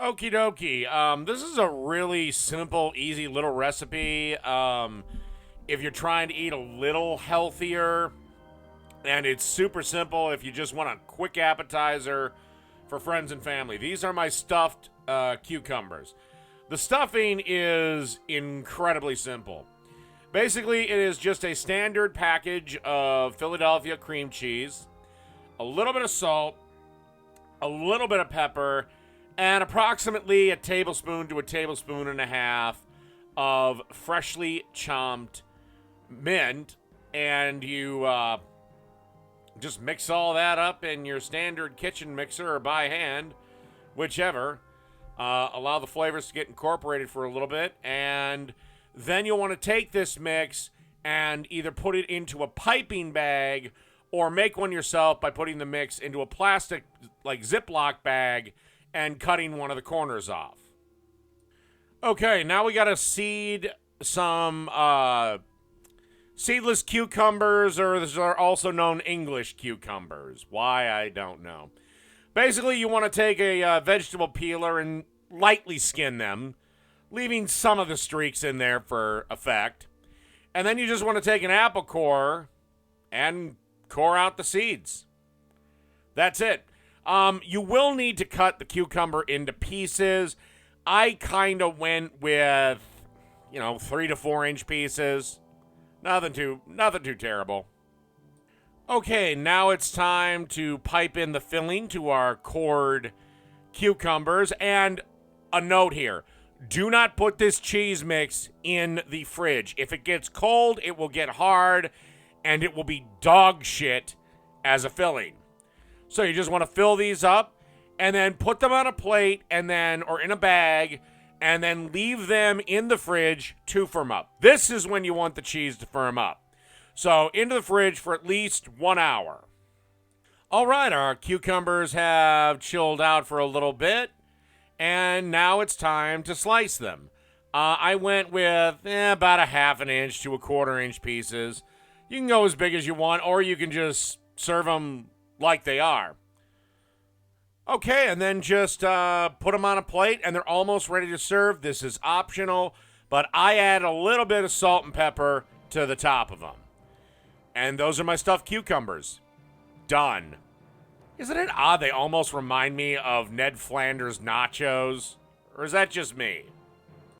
Okie dokie. This is a really simple, easy little recipe. If you're trying to eat a little healthier, and it's super simple if you just want a quick appetizer for friends and family. These are my stuffed cucumbers. The stuffing is incredibly simple. Basically, it is just a standard package of Philadelphia cream cheese, a little bit of salt, a little bit of pepper, and approximately a tablespoon to a tablespoon and a half of freshly chopped mint. And you just mix all that up in your standard kitchen mixer or by hand, whichever. Allow the flavors to get incorporated for a little bit, and then you'll want to take this mix and either put it into a piping bag or make one yourself by putting the mix into a plastic, like Ziploc bag, and cutting one of the corners off. Okay, now we got to seed some seedless cucumbers, or these are also known English cucumbers. Why, I don't know. Basically, you want to take a vegetable peeler and lightly skin them, leaving some of the streaks in there for effect. And then you just want to take an apple core and core out the seeds. That's it. You will need to cut the cucumber into pieces. I kind of went with, 3 to 4 inch pieces. Nothing too terrible. Okay, now it's time to pipe in the filling to our cored cucumbers. And a note here, do not put this cheese mix in the fridge. If it gets cold, it will get hard, and it will be dog shit as a filling. So you just want to fill these up, and then put them on a plate, or in a bag, and then leave them in the fridge to firm up. This is when you want the cheese to firm up. So into the fridge for at least 1 hour. All right, our cucumbers have chilled out for a little bit, and now it's time to slice them. I went with about a half an inch to a quarter inch pieces. You can go as big as you want, or you can just serve them like they are. Okay, and then just put them on a plate, and they're almost ready to serve. This is optional, but I add a little bit of salt and pepper to the top of them. And those are my stuffed cucumbers. Done. Isn't it odd they almost remind me of Ned Flanders nachos? Or is that just me?